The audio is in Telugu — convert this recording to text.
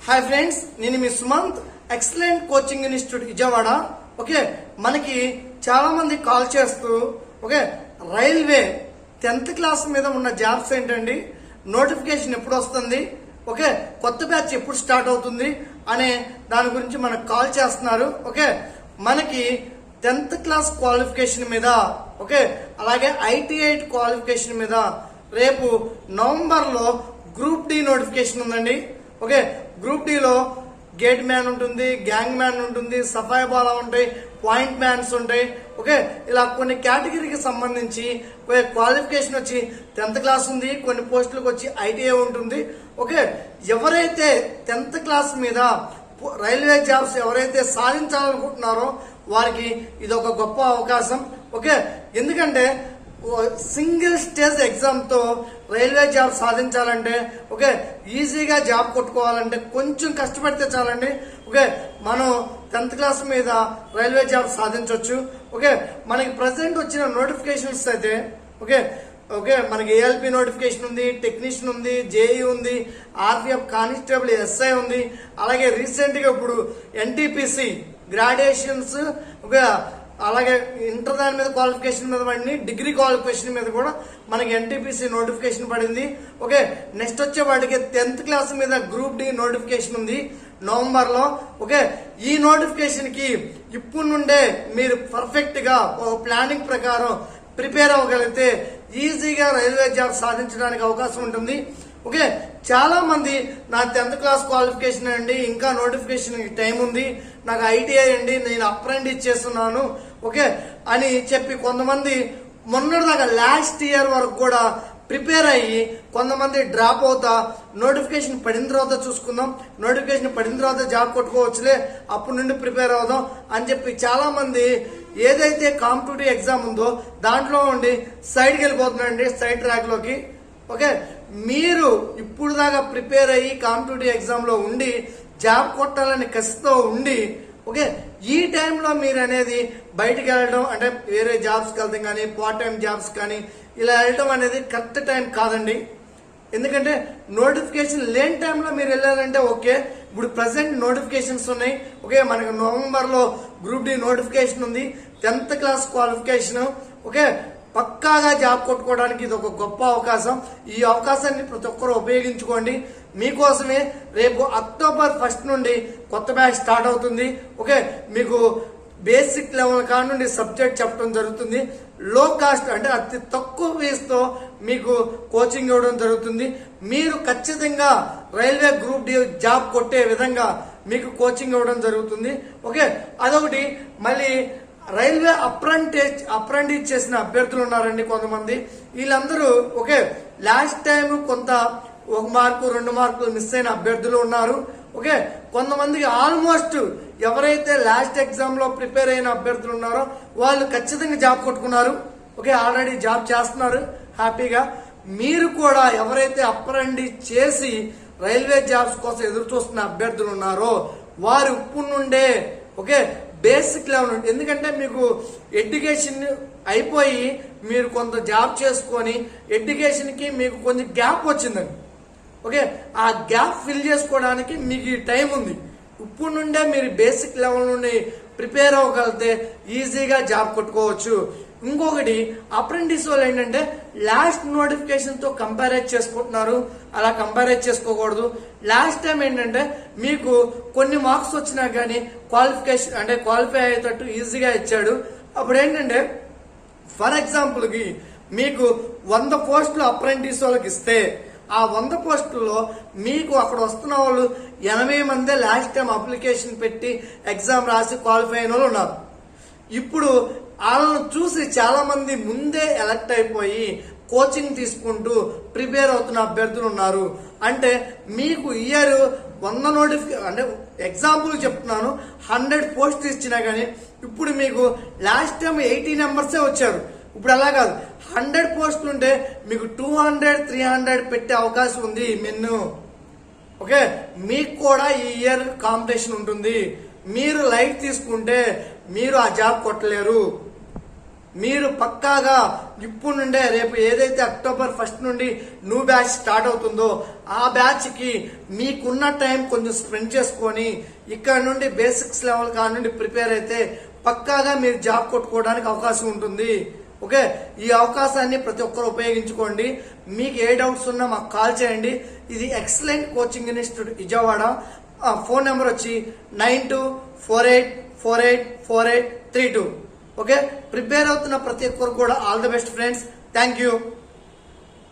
హాయ్ ఫ్రెండ్స్, నేను మీ Sumanth, excellent coaching institute Vijayawada. Okay, మనకి చాలా మంది కాల్ చేస్తూ రైల్వే 10th క్లాస్ మీద ఉన్న జాబ్స్ ఏంటండి, నోటిఫికేషన్ ఎప్పుడు వస్తుంది, కొత్త బ్యాచ్ ఎప్పుడు స్టార్ట్ అవుతుంది అనే దాని గురించి మనకు కాల్ చేస్తున్నారు. మనకి 10th క్లాస్ క్వాలిఫికేషన్ మీద అలాగే ITI క్వాలిఫికేషన్ మీద రేపు నవంబర్ లో గ్రూప్ డి నోటిఫికేషన్ ఉందండి. గ్రూప్ డి లో గేట్ మ్యాన్ ఉంటుంది, గ్యాంగ్ మ్యాన్ ఉంటుంది, సఫాయి బాలా ఉంటాయి, పాయింట్ మ్యాన్స్ ఉంటాయి. ఇలా కొన్ని కేటగిరీకి సంబంధించి క్వాలిఫికేషన్ వచ్చి 10th క్లాస్ ఉంది, కొన్ని పోస్టులకు వచ్చి ITI ఉంటుంది. ఎవరైతే 10th క్లాస్ మీద రైల్వే జాబ్స్ ఎవరైతే సాధించాలనుకుంటున్నారో వారికి ఇది ఒక గొప్ప అవకాశం. ఎందుకంటే సింగిల్ స్టేజ్ ఎగ్జామ్ తో రైల్వే జాబ్ సాధించాలంటే ఈజీగా జాబ్ కొట్టుకోవాలంటే కొంచెం కష్టపడితే చాలండి. మనం 10th క్లాస్ మీద రైల్వే జాబ్ సాధించవచ్చు. మనకి ప్రజెంట్ వచ్చిన నోటిఫికేషన్స్ అయితే మనకి ALP నోటిఫికేషన్ ఉంది, టెక్నీషియన్ ఉంది, JE ఉంది, RPF కానిస్టేబుల్ SI ఉంది. అలాగే రీసెంట్ గా ఇప్పుడు NTPC గ్రాడ్యుయేషన్స్ అలాగే ఇంటర్ దాని మీద క్వాలిఫికేషన్ మీద పడింది, డిగ్రీ క్వాలిఫికేషన్ మీద కూడా మనకి NTPC నోటిఫికేషన్ పడింది. నెక్స్ట్ వచ్చే వాటికి 10th క్లాస్ మీద గ్రూప్ డి నోటిఫికేషన్ ఉంది నవంబర్ లో. ఈ నోటిఫికేషన్ కి ఇప్పుడు నుండే మీరు పర్ఫెక్ట్ గా ప్లానింగ్ ప్రకారం ప్రిపేర్ అవ్వగలిగితే ఈజీగా రైల్వే జాబ్ సాధించడానికి అవకాశం ఉంటుంది. చాలా మంది నా 10th క్లాస్ క్వాలిఫికేషన్ అండి, ఇంకా నోటిఫికేషన్ టైం ఉంది, నాకు ITI అండి, నేను అప్రెంటిస్ చేస్తున్నాను అని చెప్పి కొంతమంది మొన్నటిదాకా లాస్ట్ ఇయర్ వరకు కూడా ప్రిపేర్ అయ్యి కొంతమంది డ్రాప్ అవుతా నోటిఫికేషన్ పడిన తర్వాత చూసుకుందాం, నోటిఫికేషన్ పడిన తర్వాత జాబ్ కొట్టుకోవచ్చులే, అప్పటి నుండి ప్రిపేర్ అవుదాం అని చెప్పి చాలా మంది ఏదైతే కాంపిటేటివ్ ఎగ్జామ్ ఉందో దాంట్లో ఉండి సైడ్కి వెళ్ళిపోతున్నారండి, సైడ్ ట్రాక్ లోకి. మీరు ఇప్పుడు దాకా ప్రిపేర్ అయ్యి కాంపిటేటివ్ ఎగ్జామ్ లో ఉండి జాబ్ కొట్టాలని కసితో ఉండి ఈ టైంలో మీరు అనేది బయటికి వెళ్ళడం అంటే వేరే జాబ్స్కి వెళ్తాం కానీ పార్ట్ టైం జాబ్స్ కానీ ఇలా వెళ్ళడం అనేది కరెక్ట్ టైం కాదండి. ఎందుకంటే నోటిఫికేషన్ లేని టైంలో మీరు వెళ్ళారంటే ఇప్పుడు ప్రజెంట్ నోటిఫికేషన్స్ ఉన్నాయి. మనకి నవంబర్ లో గ్రూప్ డి నోటిఫికేషన్ ఉంది, 10th క్లాస్ క్వాలిఫికేషన్. పక్కాగా జాబ్ కొట్టుకోవడానికి ఇది ఒక గొప్ప అవకాశం. ఈ అవకాశాన్ని ప్రతి ఒక్కరు ఉపయోగించుకోండి. మీకోసమే రేపు October 1st నుండి కొత్త బ్యాచ్ స్టార్ట్ అవుతుంది. మీకు బేసిక్ లెవెల్ కాడ నుండి సబ్జెక్ట్ చెప్పడం జరుగుతుంది. లో కాస్ట్ అంటే అతి తక్కువ ఫీజుతో మీకు కోచింగ్ ఇవ్వడం జరుగుతుంది. మీరు ఖచ్చితంగా రైల్వే గ్రూప్ డి జాబ్ కొట్టే విధంగా మీకు కోచింగ్ ఇవ్వడం జరుగుతుంది. అదొకటి. మళ్ళీ రైల్వే అప్రెంటిస్ చేసిన అభ్యర్థులు ఉన్నారండి కొంతమంది. వీళ్ళందరూ లాస్ట్ టైం కొంత 1 మార్కు 2 మార్కులు మిస్ అయిన అభ్యర్థులు ఉన్నారు. కొంతమందికి ఆల్మోస్ట్ ఎవరైతే లాస్ట్ ఎగ్జామ్ లో ప్రిపేర్ అయిన అభ్యర్థులు ఉన్నారో వాళ్ళు ఖచ్చితంగా జాబ్ కొట్టుకున్నారు. ఆల్రెడీ జాబ్ చేస్తున్నారు హ్యాపీగా. మీరు కూడా ఎవరైతే అప్రెంటిస్ చేసి రైల్వే జాబ్స్ కోసం ఎదురు చూస్తున్న అభ్యర్థులు ఉన్నారో వారు ఇప్పుడు నుండే బేసిక్ లెవెల్ ఉంటుంది. ఎందుకంటే మీకు ఎడ్యుకేషన్ అయిపోయి మీరు కొంత జాబ్ చేసుకొని ఎడ్యుకేషన్ కి మీకు కొంచెం గ్యాప్ వచ్చిందండి. ఆ గ్యాప్ ఫిల్ చేసుకోవడానికి మీకు టైం ఉంది. ఇప్పుడు నుండే మీరు బేసిక్ లెవెల్ నుండి ప్రిపేర్ అవ్వగలిగితే ఈజీగా జాబ్ కొట్టుకోవచ్చు. ఇంకొకటి, అప్రెంటిస్ వాళ్ళు ఏంటంటే లాస్ట్ నోటిఫికేషన్ తో కంపారేజ్ చేసుకుంటున్నారు. అలా కంపారేజ్ చేసుకోకూడదు. లాస్ట్ టైం ఏంటంటే మీకు కొన్ని మార్క్స్ వచ్చినా కానీ క్వాలిఫికేషన్ అంటే క్వాలిఫై అయ్యేటట్టు ఈజీగా ఇచ్చాడు. అప్పుడు ఏంటంటే ఫర్ ఎగ్జాంపుల్ కి మీకు 100 పోస్టులు అప్రెంటిస్ వాళ్ళకి ఇస్తే ఆ 100 పోస్టుల్లో మీకు అక్కడ వస్తున్న వాళ్ళు 80 మందే లాస్ట్ టైం అప్లికేషన్ పెట్టి ఎగ్జామ్ రాసి క్వాలిఫై అయిన వాళ్ళు ఉన్నారు. ఇప్పుడు వాళ్ళను చూసి చాలా మంది ముందే ఎలక్ట్ అయిపోయి కోచింగ్ తీసుకుంటూ ప్రిపేర్ అవుతున్న అభ్యర్థులు ఉన్నారు. అంటే మీకు ఇయర్ 100 నోటిఫికేషన్ అంటే ఎగ్జాంపుల్ చెప్తున్నాను, 100 పోస్ట్ ఇచ్చినా కానీ ఇప్పుడు మీకు లాస్ట్ టైం 80 నెంబర్సే వచ్చారు. ఇప్పుడు అలా కాదు, 100 పోస్టులు ఉంటే మీకు 200, 300 పెట్టే అవకాశం ఉంది మెన్ను. మీకు కూడా ఈ ఇయర్ కాంపిటీషన్ ఉంటుంది. మీరు లైట్ తీసుకుంటే మీరు ఆ జాబ్ కొట్టలేరు. మీరు పక్కాగా ఇప్పుడు నుండే రేపు ఏదైతే అక్టోబర్ 1 నుండి న్యూ బ్యాచ్ స్టార్ట్ అవుతుందో ఆ బ్యాచ్ కి మీకున్న టైం కొంచెం స్పెండ్ చేసుకొని ఇక్కడ నుండి బేసిక్స్ లెవెల్ కాడ నుండి ప్రిపేర్ అయితే పక్కాగా మీరు జాబ్ కొట్టుకోవడానికి అవకాశం ఉంటుంది. ఓకే, ఈ అవకాశాన్ని ప్రతి ఒక్కరు ఉపయోగించుకోండి. మీకు ఏ డౌట్స్ ఉన్నా మాకు కాల్ చేయండి. ఇది excellent coaching institute Vijayawada. Phone number వచ్చి 9248484832. ఓకే, ప్రిపేర్ అవుతున్న ప్రతి ఒక్కరు కూడా all the best friends. Thank you.